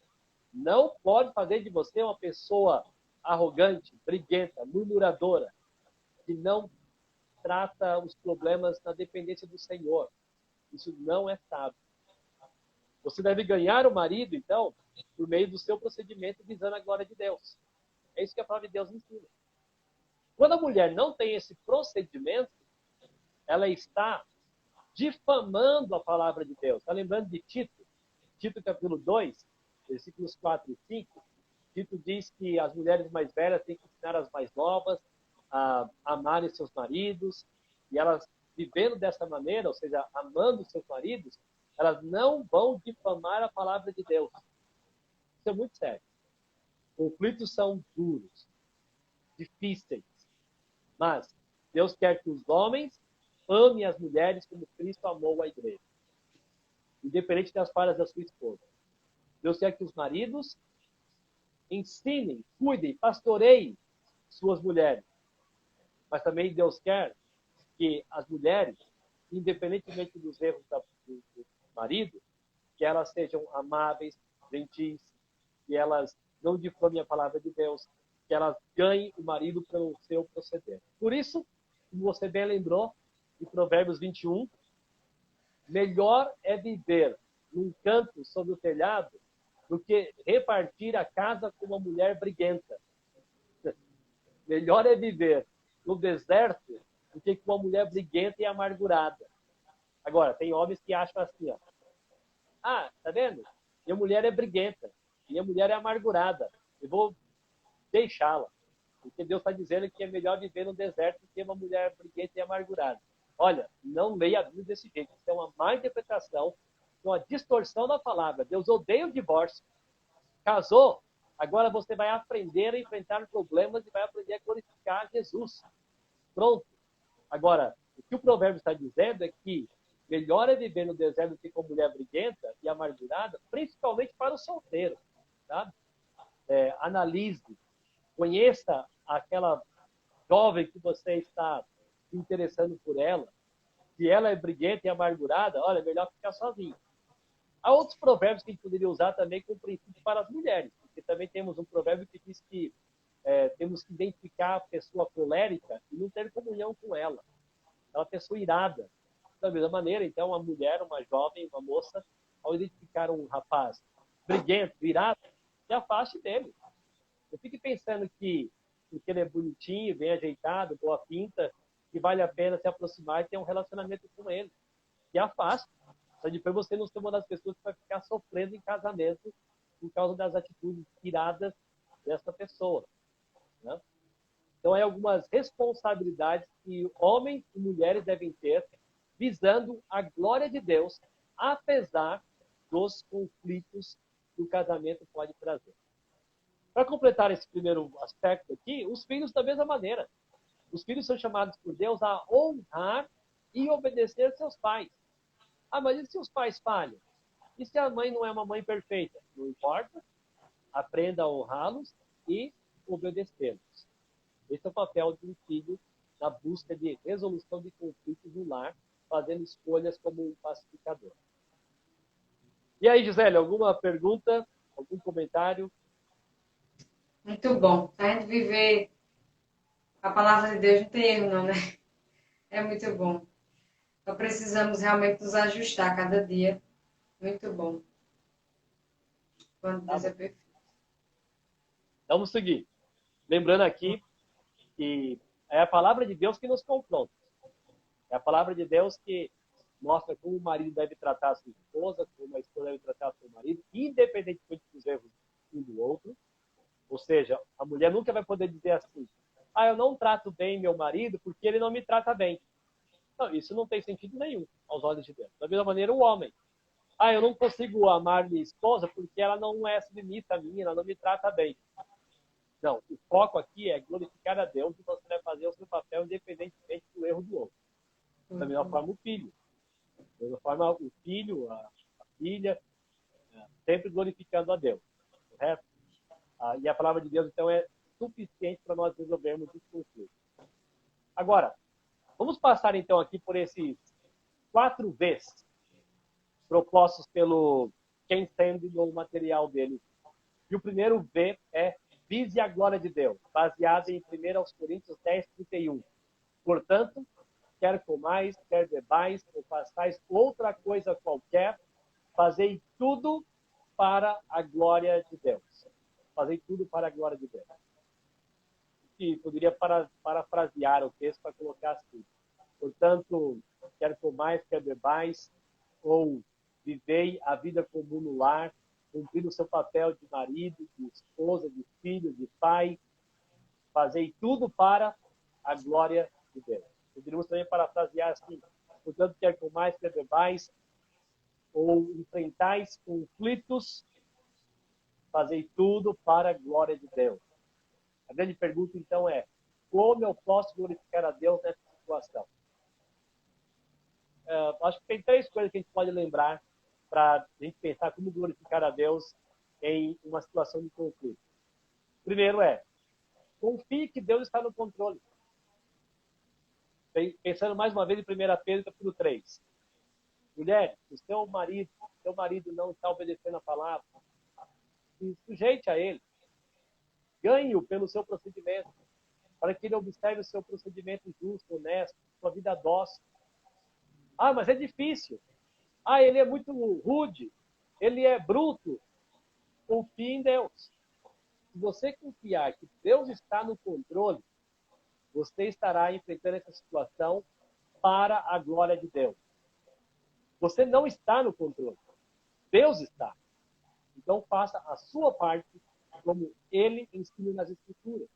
não pode fazer de você uma pessoa arrogante, briguenta, murmuradora, que não trata os problemas na dependência do Senhor. Isso não é sábio. Você deve ganhar o marido, então, por meio do seu procedimento visando a glória de Deus. É isso que a palavra de Deus ensina. Quando a mulher não tem esse procedimento, ela está difamando a palavra de Deus. Está lembrando de Tito? Tito capítulo 2, versículos 4 e 5. Tito diz que as mulheres mais velhas têm que ensinar as mais novas a amarem seus maridos, e elas, vivendo dessa maneira, ou seja, amando seus maridos, elas não vão difamar a palavra de Deus. é muito sério. Conflitos são duros, difíceis, mas Deus quer que os homens amem as mulheres como Cristo amou a igreja, independente das falhas da sua esposa. Deus quer que os maridos ensinem, cuidem, pastoreiem suas mulheres. Mas também Deus quer que as mulheres, independentemente dos erros do marido, que elas sejam amáveis, gentis, que elas não difamem a palavra de Deus, que elas ganhem o marido pelo seu proceder. Por isso, como você bem lembrou, em Provérbios 21, melhor é viver num canto sobre o telhado do que repartir a casa com uma mulher briguenta. Melhor é viver no deserto do que com uma mulher briguenta e amargurada. Agora, tem homens que acham assim, ó. Ah, tá vendo? Minha mulher é briguenta, minha mulher é amargurada. Eu vou deixá-la. Porque Deus está dizendo que é melhor viver no deserto do que uma mulher briguenta e amargurada. Olha, não leia a Bíblia desse jeito. Isso é uma má interpretação, uma distorção da palavra. Deus odeia o divórcio. Casou, agora você vai aprender a enfrentar problemas e vai aprender a glorificar Jesus. Pronto. Agora, o que o provérbio está dizendo é que melhor é viver no deserto do que com mulher briguenta e amargurada, principalmente para o solteiro. Sabe? Analise, conheça aquela jovem que você está se interessando por ela. Se ela é briguenta e amargurada, olha, é melhor ficar sozinho. Há outros provérbios que a gente poderia usar também como princípio para as mulheres, porque também temos um provérbio que diz que temos que identificar a pessoa colérica e não ter comunhão com ela. É uma pessoa irada. Da mesma maneira, então, uma mulher, uma jovem, uma moça, ao identificar um rapaz briguento, irado, se afaste dele. Eu fico pensando que porque ele é bonitinho, bem ajeitado, boa pinta, que vale a pena se aproximar e ter um relacionamento com ele. Se afaste. Para depois você não ser uma das pessoas que vai ficar sofrendo em casamento por causa das atitudes iradas dessa pessoa. Né? Então, há algumas responsabilidades que homens e mulheres devem ter visando a glória de Deus, apesar dos conflitos que o casamento pode trazer. Para completar esse primeiro aspecto aqui, os filhos da mesma maneira. Os filhos são chamados por Deus a honrar e obedecer seus pais. Ah, mas e se os pais falham? E se a mãe não é uma mãe perfeita? Não importa. Aprenda a honrá-los e obedecê-los. Esse é o papel de um filho na busca de resolução de conflitos no lar, fazendo escolhas como um pacificador. E aí, Gisele, alguma pergunta? Algum comentário? Muito bom. A gente viver a palavra de Deus não tem erro, não, né? É muito bom. Então precisamos realmente nos ajustar cada dia. Muito bom. Quando Deus é perfeito. Vamos seguir. Lembrando aqui que é a palavra de Deus que nos confronta. É a palavra de Deus que mostra como o marido deve tratar a sua esposa, como a esposa deve tratar o seu marido, independentemente dos erros um do outro. Ou seja, a mulher nunca vai poder dizer assim, eu não trato bem meu marido porque ele não me trata bem. Não, isso não tem sentido nenhum aos olhos de Deus. Da mesma maneira, o homem. Eu não consigo amar minha esposa porque ela não é submissa a mim, ela não me trata bem. Não, o foco aqui é glorificar a Deus e você vai fazer o seu papel independentemente do erro do outro. Da mesma forma, o filho. Da mesma forma, o filho, a filha, sempre glorificando a Deus. Correto? E a palavra de Deus, então, é suficiente para nós resolvermos os conflitos. Agora, vamos passar, então, aqui por esses 4 Vs propostos pelo Ken Sande no material dele. E o primeiro V é vise a glória de Deus, baseado em 1 Coríntios 10:31. Portanto, quer comais, quer bebais, ou façais outra coisa qualquer, fazei tudo para a glória de Deus. Fazei tudo para a glória de Deus. E poderia parafrasear o texto para colocar assim. Portanto, quer comais, quer bebais, ou vivei a vida comum no lar, cumprindo o seu papel de marido, de esposa, de filho, de pai. Fazei tudo para a glória de Deus. Poderíamos também parafrasear assim. Portanto, quer comais, quer bebais, ou enfrentais conflitos fazei tudo para a glória de Deus. A grande pergunta, então, é como eu posso glorificar a Deus nessa situação? Acho que tem 3 coisas que a gente pode lembrar para a gente pensar como glorificar a Deus em uma situação de conflito. Primeiro confie que Deus está no controle. Pensando mais uma vez em 1 Pedro, capítulo 3. Mulher, se seu marido não está obedecendo a palavra, se sujeite a ele. Ganhe-o pelo seu procedimento, para que ele observe o seu procedimento justo, honesto, sua vida dócil. Ah, mas é difícil. Ah, ele é muito rude. Ele é bruto. Confie em Deus. Se você confiar que Deus está no controle, você estará enfrentando essa situação para a glória de Deus. Você não está no controle. Deus está. Então faça a sua parte como ele ensina nas Escrituras.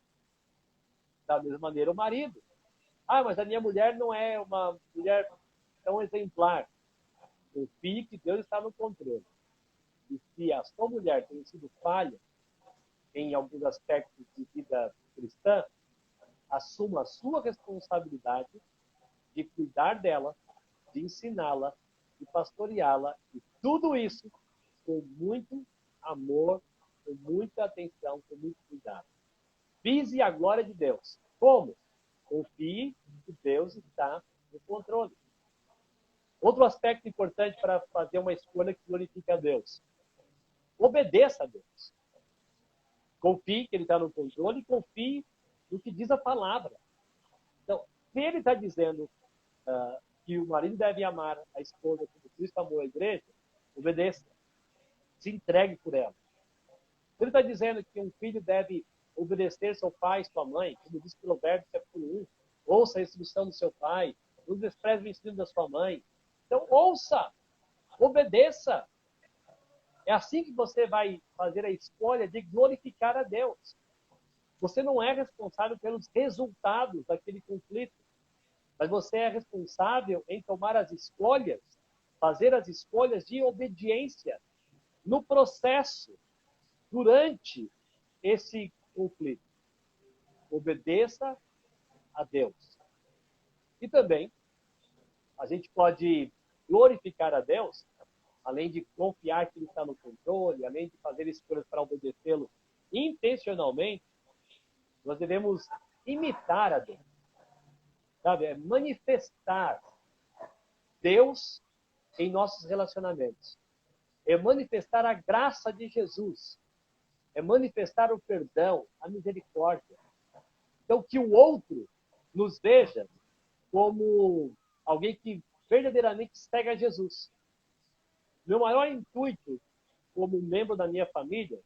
Da mesma maneira o marido. Ah, mas a minha mulher não é uma mulher tão exemplar. Confie que Deus está no controle. E se a sua mulher tem sido falha em alguns aspectos de vida cristã, assuma a sua responsabilidade de cuidar dela, de ensiná-la, de pastoreá-la, e tudo isso com muito amor, com muita atenção, com muito cuidado. Vise a glória de Deus. Como? Confie que Deus está no controle. Outro aspecto importante para fazer uma escolha que glorifique a Deus. Obedeça a Deus. Confie que Ele está no controle e confie no que diz a palavra. Então, se Ele está dizendo que o marido deve amar a esposa como Cristo amou a igreja, obedeça. Se entregue por ela. Se Ele está dizendo que um filho deve obedecer seu pai e sua mãe, como diz Provérbios capítulo 1, ouça a instrução do seu pai, não despreze o ensino da sua mãe. Então, ouça, obedeça. É assim que você vai fazer a escolha de glorificar a Deus. Você não é responsável pelos resultados daquele conflito, mas você é responsável em tomar as escolhas, fazer as escolhas de obediência no processo, durante esse conflito. Obedeça a Deus. E também, a gente pode glorificar a Deus, além de confiar que Ele está no controle, além de fazer escolhas para obedecê-lo intencionalmente, nós devemos imitar a Deus. Sabe? É manifestar Deus em nossos relacionamentos. É manifestar a graça de Jesus. É manifestar o perdão, a misericórdia. Então, que o outro nos veja como alguém que verdadeiramente segue a Jesus. Meu maior intuito, como membro da minha família,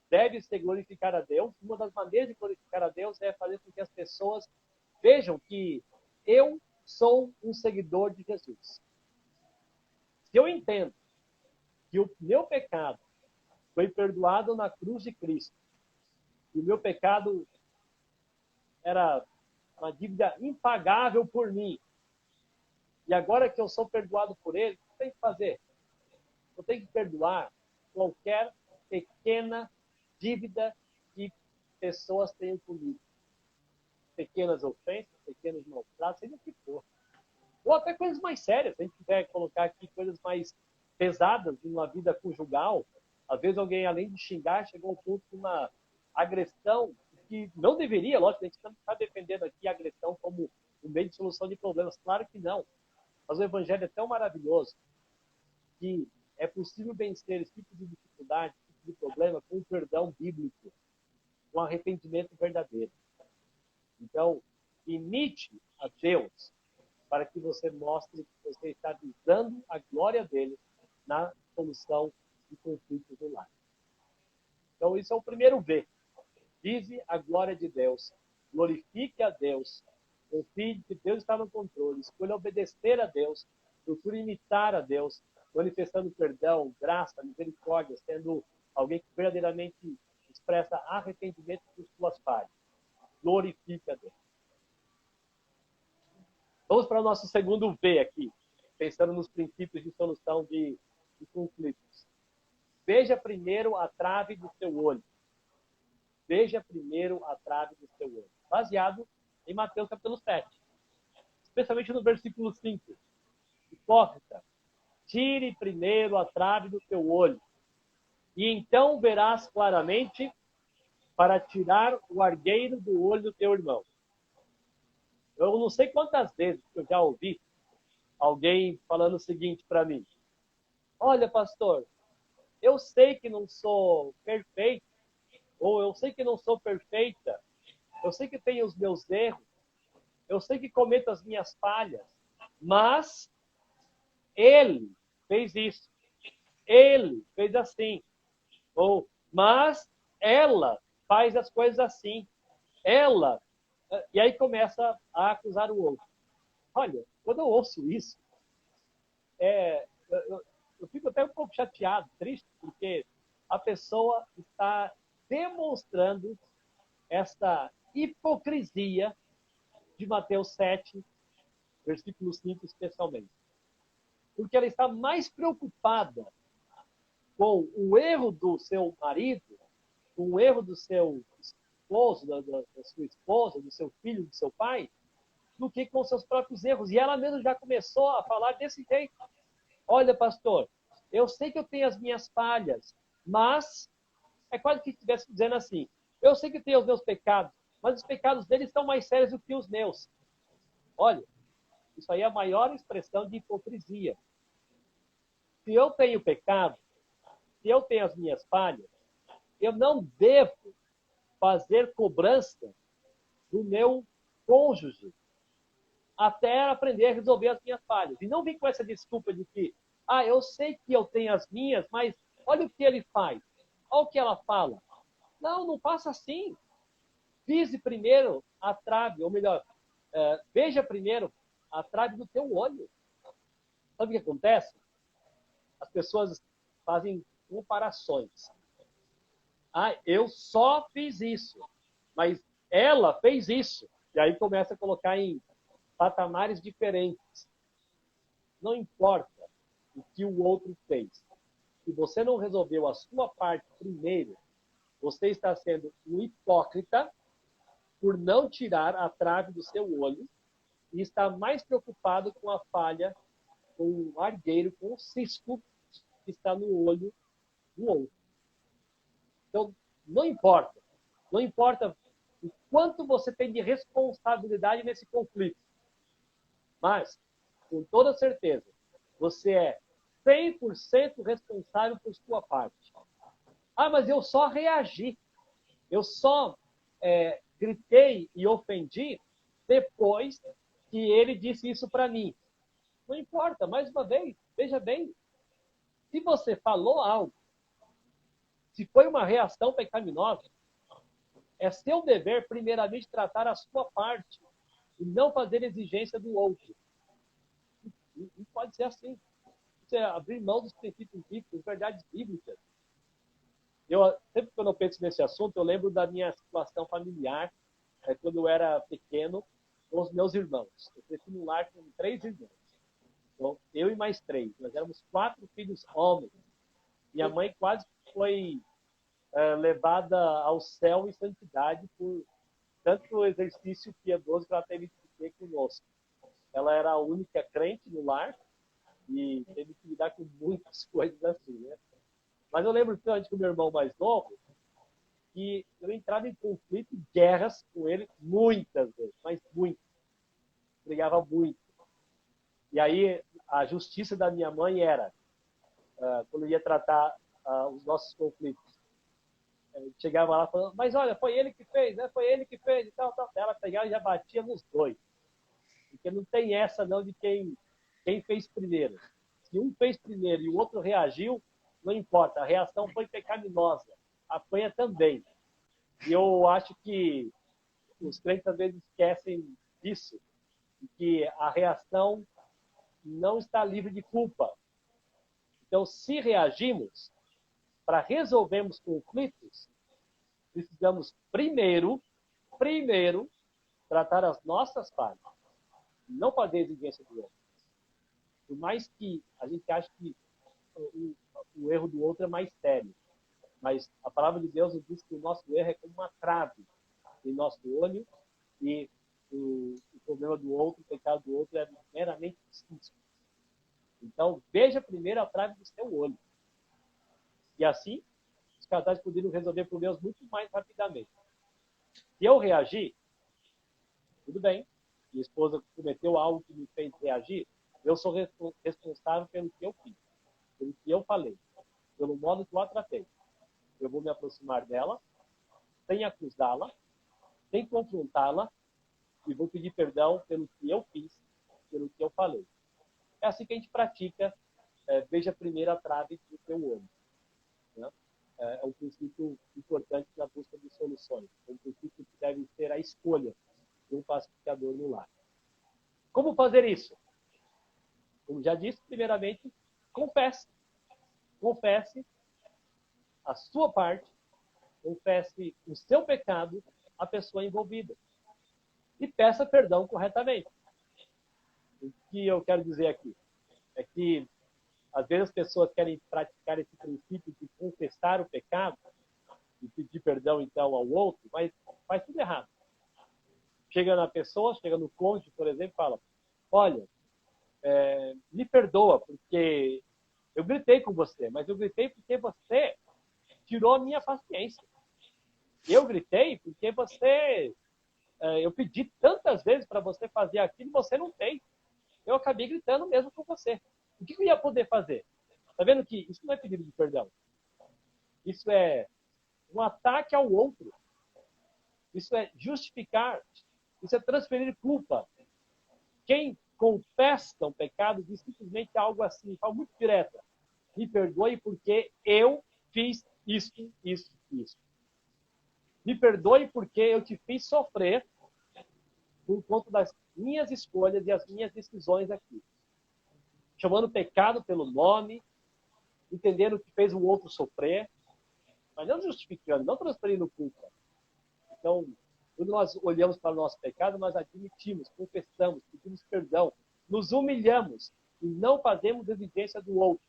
deve ser glorificar a Deus. Uma das maneiras de glorificar a Deus é fazer com que as pessoas vejam que eu sou um seguidor de Jesus. Se eu entendo que o meu pecado foi perdoado na cruz de Cristo, e o meu pecado era uma dívida impagável por mim, e agora que eu sou perdoado por Ele, o que eu tenho que fazer? Eu tenho que perdoar qualquer pequena dívida que pessoas tenham comigo. Pequenas ofensas, pequenos maltratos, seja o que for. Ou até coisas mais sérias. Se a gente quiser colocar aqui coisas mais pesadas em uma vida conjugal, às vezes alguém, além de xingar, chegou ao ponto de uma agressão que não deveria, lógico, a gente não está defendendo aqui a agressão como um meio de solução de problemas. Claro que não. Mas o Evangelho é tão maravilhoso que é possível vencer esse tipo de dificuldade, esse tipo de problema, com um perdão bíblico, com um arrependimento verdadeiro. Então, imite a Deus para que você mostre que você está visando a glória dele na solução de conflitos do lar. Então, isso é o primeiro V. Vise a glória de Deus, glorifique a Deus, confie que Deus está no controle, escolha obedecer a Deus, procure imitar a Deus, manifestando perdão, graça, misericórdia, sendo alguém que verdadeiramente expressa arrependimento por suas falhas. Glorifique a Deus. Vamos para o nosso segundo V aqui, pensando nos princípios de solução de conflitos. veja primeiro a trave do seu olho. Veja primeiro a trave do seu olho. Baseado em Mateus capítulo 7. Especialmente no versículo 5. Hipócrita, tire primeiro a trave do teu olho, e então verás claramente para tirar o argueiro do olho do teu irmão. Eu não sei quantas vezes eu já ouvi alguém falando o seguinte para mim: olha, pastor, eu sei que não sou perfeito, ou eu sei que não sou perfeita, eu sei que tenho os meus erros, eu sei que cometo as minhas falhas, mas ele fez isso, ele fez assim, ou mas ela faz as coisas assim, ela... E aí começa a acusar o outro. Olha, quando eu ouço isso, eu fico até um pouco chateado, triste, porque a pessoa está demonstrando essa hipocrisia de Mateus 7, versículo 5, especialmente. Porque ela está mais preocupada com o erro do seu marido, com o erro do seu esposo, da sua esposa, do seu filho, do seu pai, do que com seus próprios erros. E ela mesma já começou a falar desse jeito. Olha, pastor, eu sei que eu tenho as minhas falhas, mas é quase que estivesse dizendo assim: eu sei que tenho os meus pecados, mas os pecados deles são mais sérios do que os meus. Olha, isso aí é a maior expressão de hipocrisia. Se eu tenho pecado, se eu tenho as minhas falhas, eu não devo fazer cobrança do meu cônjuge até aprender a resolver as minhas falhas. E não vem com essa desculpa de que, eu sei que eu tenho as minhas, mas olha o que ele faz, olha o que ela fala. Não, não faça assim. Vise primeiro a trave, ou melhor, veja primeiro a trave do teu olho. Sabe o que acontece? As pessoas fazem comparações. Eu só fiz isso, mas ela fez isso. E aí começa a colocar em patamares diferentes. Não importa o que o outro fez. Se você não resolveu a sua parte primeiro, você está sendo um hipócrita por não tirar a trave do seu olho e está mais preocupado com a falha, com o argueiro, com o cisco que está no olho do outro. Então, não importa. Não importa o quanto você tem de responsabilidade nesse conflito. Mas, com toda certeza, você é 100% responsável por sua parte. Mas eu só reagi. Eu só gritei e ofendi depois que ele disse isso para mim. Não importa, mais uma vez, veja bem. Se você falou algo, se foi uma reação pecaminosa, é seu dever, primeiramente, tratar a sua parte e não fazer exigência do outro. Não pode ser assim. Você abrir mão dos princípios bíblicos, verdades bíblicas. Sempre quando eu penso nesse assunto, eu lembro da minha situação familiar, quando eu era pequeno, com os meus irmãos. Eu cresci num lar com 3 irmãos. Então, eu e mais 3. Nós éramos 4 filhos homens. Minha mãe quase foi levada ao céu em santidade por tanto exercício piedoso que ela teve que ter conosco. Ela era a única crente no lar e teve que lidar com muitas coisas assim, né? Mas eu lembro, principalmente com o meu irmão mais novo, que eu entrava em conflito e guerras com ele muitas vezes, mas muitas. Brigava muito. E aí, a justiça da minha mãe era, quando ia tratar os nossos conflitos, chegava lá falando, mas olha, foi ele que fez, né? Foi ele que fez e tal, tal. Ela pegava e já batia nos dois. Porque não tem essa não de quem fez primeiro. Se um fez primeiro e o outro reagiu, não importa, a reação foi pecaminosa. Apanha também. E eu acho que os crentes às vezes esquecem disso, de que a reação não está livre de culpa. Então, se reagimos, para resolvermos conflitos, precisamos primeiro tratar as nossas falhas, não fazer exigência do outro. Por mais que a gente ache que o erro do outro é mais sério. Mas a palavra de Deus nos diz que o nosso erro é como uma trave em nosso olho e o problema do outro, o pecado do outro é meramente simples. Então, veja primeiro a trave do seu olho. E assim, os casais poderiam resolver problemas muito mais rapidamente. Se eu reagir, tudo bem. Minha esposa cometeu algo que me fez reagir, eu sou responsável pelo que eu fiz, pelo que eu falei, pelo modo que eu a tratei. Eu vou me aproximar dela, sem acusá-la, sem confrontá-la, e vou pedir perdão pelo que eu fiz, pelo que eu falei. É assim que a gente pratica, veja primeiro a trave do teu olho. Né? É um princípio importante na busca de soluções. É um princípio que deve ser a escolha de um pacificador no lar. Como fazer isso? Como já disse, primeiramente, confesse. Confesse a sua parte, confesse o seu pecado à pessoa envolvida. E peça perdão corretamente. O que eu quero dizer aqui é que, às vezes, as pessoas querem praticar esse princípio de confessar o pecado e pedir perdão, então, ao outro, mas faz tudo errado. Chega na pessoa, chega no cônjuge, por exemplo, e fala: olha, me perdoa, porque eu gritei com você, mas eu gritei porque você tirou a minha paciência. Eu gritei porque eu pedi tantas vezes para você fazer aquilo e você não fez. Eu acabei gritando mesmo com você. O que eu ia poder fazer? Está vendo que isso não é pedido de perdão. Isso é um ataque ao outro. Isso é justificar. Isso é transferir culpa. Quem confessa um pecado diz simplesmente algo assim, algo muito direto: me perdoe porque eu fiz isso, isso, isso. Me perdoe porque eu te fiz sofrer por conta das minhas escolhas e as minhas decisões aqui. Chamando o pecado pelo nome, entendendo que fez o outro sofrer, mas não justificando, não transferindo culpa. Então, quando nós olhamos para o nosso pecado, nós admitimos, confessamos, pedimos perdão, nos humilhamos e não fazemos exigência do outro.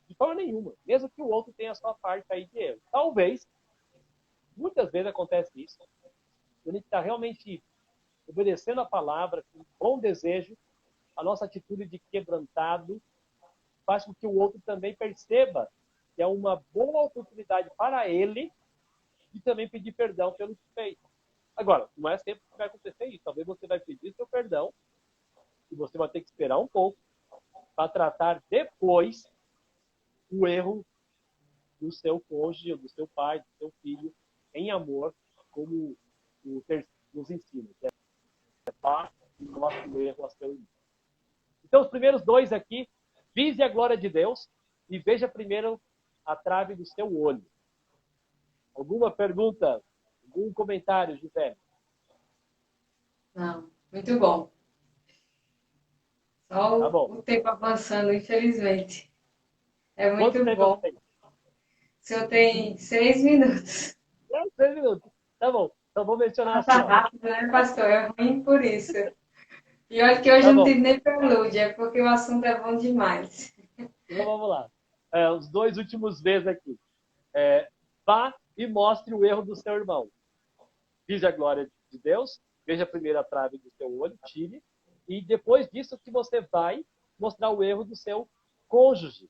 De forma nenhuma, mesmo que o outro tenha a sua parte aí de erro. Talvez, muitas vezes acontece isso, quando a gente está realmente obedecendo a palavra, com bom desejo, a nossa atitude de quebrantado faz com que o outro também perceba que é uma boa oportunidade para ele de também pedir perdão pelo que fez. Agora, não é sempre que vai acontecer isso. Talvez você vai pedir seu perdão e você vai ter que esperar um pouco para tratar depois o erro do seu cônjuge, do seu pai, do seu filho, em amor, como o texto nos ensina. Que é paz e mostra o erro a seu irmão. Então, os primeiros dois aqui: vise a glória de Deus e veja primeiro a trave do seu olho. Alguma pergunta? Algum comentário, José? Não, muito bom. Só Tá bom. o tempo avançando, infelizmente. É Quanto muito tempo eu bom. tenho? O senhor tem 6 minutos. 3 minutos. Tá bom. Então vou mencionar assim, Passa ó. rápido, né, pastor? É ruim por isso. E olha que hoje Tá eu não bom. tive nem prelúdio, é porque o assunto é bom demais. Então vamos lá. Os dois últimos vezes aqui. Vá e mostre o erro do seu irmão. Vise a glória de Deus. Veja primeiro a trave do seu olho, tire. E depois disso que você vai mostrar o erro do seu cônjuge,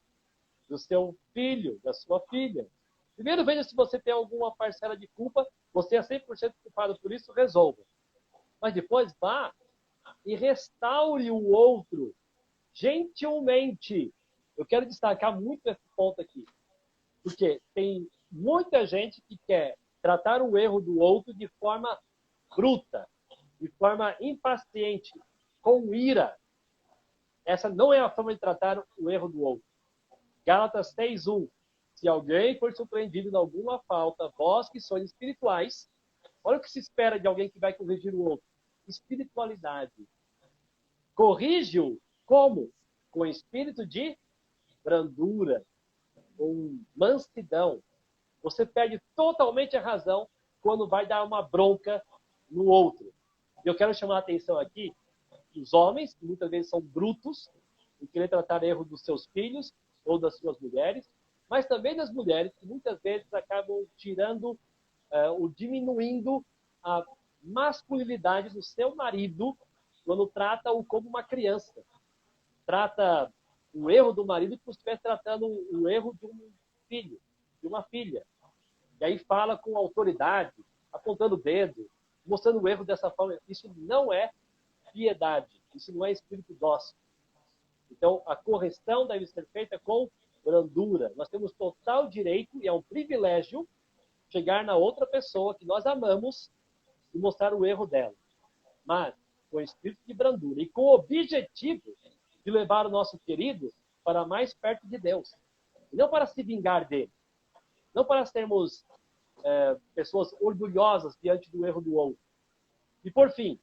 do seu filho, da sua filha. Primeiro veja se você tem alguma parcela de culpa. Você é 100% culpado por isso, resolva. Mas depois vá e restaure o outro gentilmente. Eu quero destacar muito esse ponto aqui, porque tem muita gente que quer tratar o erro do outro de forma bruta, de forma impaciente, com ira. Essa não é a forma de tratar o erro do outro. Gálatas 6:1. Se alguém for surpreendido em alguma falta, vós que sois espirituais, olha o que se espera de alguém que vai corrigir o outro: espiritualidade. Corrige-o como? Com espírito de brandura, com mansidão. Você perde totalmente a razão quando vai dar uma bronca no outro. Eu quero chamar a atenção aqui dos homens, que muitas vezes são brutos, em querer tratar erro dos seus filhos, ou das suas mulheres, mas também das mulheres que muitas vezes acabam tirando ou diminuindo a masculinidade do seu marido quando trata-o como uma criança. Trata o erro do marido como se estivesse tratando o erro de um filho, de uma filha. E aí fala com autoridade, apontando o dedo, mostrando o erro dessa forma. Isso não é piedade, isso não é espírito dócil. Então, a correção deve ser feita com brandura. Nós temos total direito, e é um privilégio, chegar na outra pessoa que nós amamos e mostrar o erro dela. Mas com espírito de brandura e com o objetivo de levar o nosso querido para mais perto de Deus. E não para se vingar dele. Não para sermos pessoas orgulhosas diante do erro do outro. E, por fim,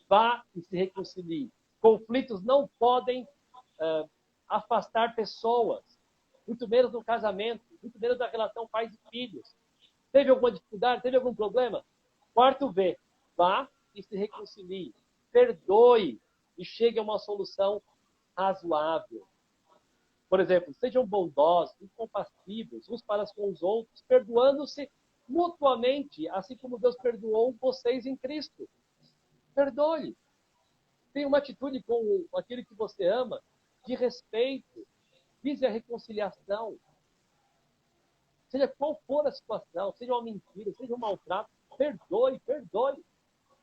vá e se reconcilie. Conflitos não podem afastar pessoas, muito menos no casamento, muito menos na relação pais e filhos. Teve alguma dificuldade? Teve algum problema? Quarto V, vá e se reconcilie. Perdoe e chegue a uma solução razoável. Por exemplo, sejam bondosos e compassivos uns para com os outros, perdoando-se mutuamente, assim como Deus perdoou vocês em Cristo. Perdoe. Tenha uma atitude com aquele que você ama, de respeito. Vise a reconciliação. Seja qual for a situação, seja uma mentira, seja um maltrato, perdoe, perdoe.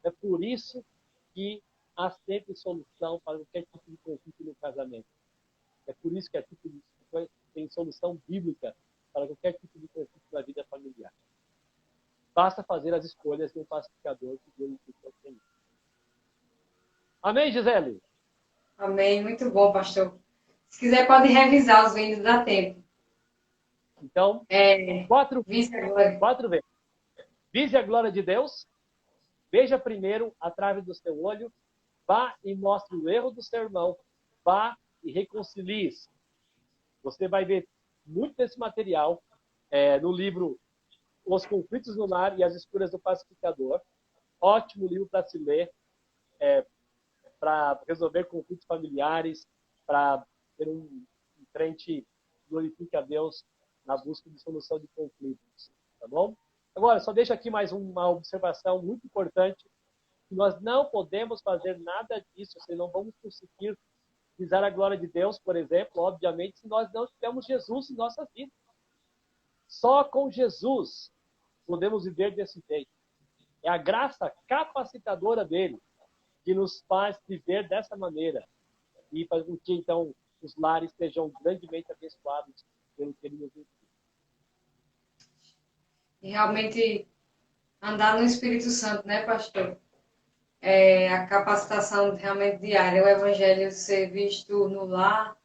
É por isso que há sempre solução para qualquer tipo de conflito no casamento. É por isso que tem solução bíblica para qualquer tipo de conflito na vida familiar. Basta fazer as escolhas de um pacificador que Deus nos tem. Amém, Gisele? Amém. Muito bom, pastor. Se quiser, pode revisar os vídeos, dá tempo. Então, Vise a glória. 4 vezes. Vise a glória de Deus. Veja primeiro a trave do seu olho. Vá e mostre o erro do seu irmão. Vá e reconcilie-se. Você vai ver muito desse material no livro Os Conflitos no Lar e as Escolhas do Pacificador. Ótimo livro para se ler, para resolver conflitos familiares, para ter um crente que glorifique a Deus na busca de solução de conflitos. Tá bom? Agora, só deixo aqui mais uma observação muito importante. Nós não podemos fazer nada disso, se não vamos conseguir visar a glória de Deus, por exemplo, obviamente, se nós não tivermos Jesus em nossas vidas. Só com Jesus podemos viver desse jeito. É a graça capacitadora dele que nos faz viver dessa maneira e faz com que, então, os lares sejam grandemente abençoados pelo que ele nos ensina. E realmente andar no Espírito Santo, né, pastor? A capacitação realmente diária, o evangelho ser visto no lar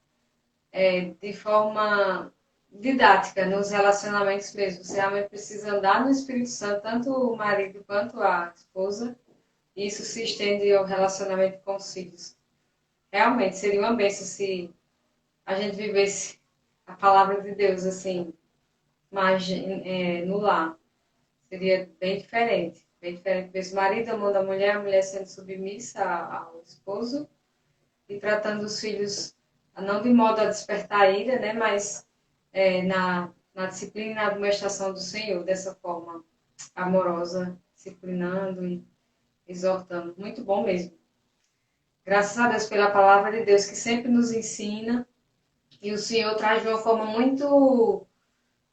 de forma didática, nos relacionamentos mesmo. Você realmente precisa andar no Espírito Santo, tanto o marido quanto a esposa, e isso se estende ao relacionamento com os filhos. Realmente seria uma bênção se a gente vivesse a palavra de Deus assim, mas, no lar. Seria bem diferente. Bem diferente. Ver o marido amando a mulher sendo submissa ao esposo e tratando os filhos, não de modo a despertar a ira, né, mas na disciplina e na administração do Senhor, dessa forma amorosa, disciplinando e exortando. Muito bom mesmo. Graças a Deus pela palavra de Deus que sempre nos ensina e o Senhor traz de uma forma muito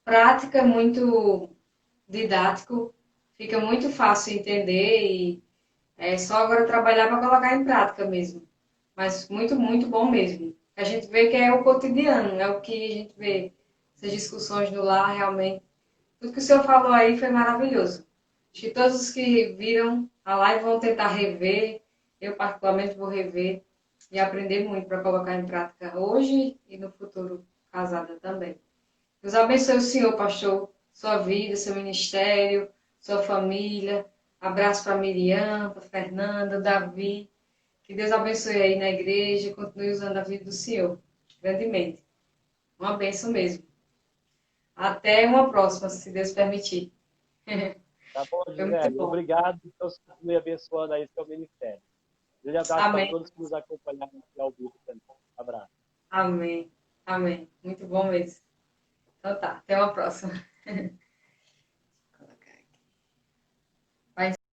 prática, muito didático, fica muito fácil entender e é só agora trabalhar para colocar em prática mesmo. Mas muito, muito bom mesmo. A gente vê que é o cotidiano, é o que a gente vê, essas discussões no lar, realmente. Tudo que o senhor falou aí foi maravilhoso. Acho que todos os que viram a live vão tentar rever, eu particularmente vou rever e aprender muito para colocar em prática hoje e no futuro casada também. Deus abençoe o senhor, pastor, sua vida, seu ministério, sua família. Abraço para Miriam, para Fernanda, Davi. Que Deus abençoe aí na igreja e continue usando a vida do senhor grandemente. Uma bênção mesmo. Até uma próxima, se Deus permitir. Tá bom, Gisele. Obrigado. Deus continue abençoando aí seu ministério. Grande abraço para todos que nos acompanharam aqui ao vivo também. Abraço. Amém. Amém. Muito bom mesmo. Então tá, até uma próxima.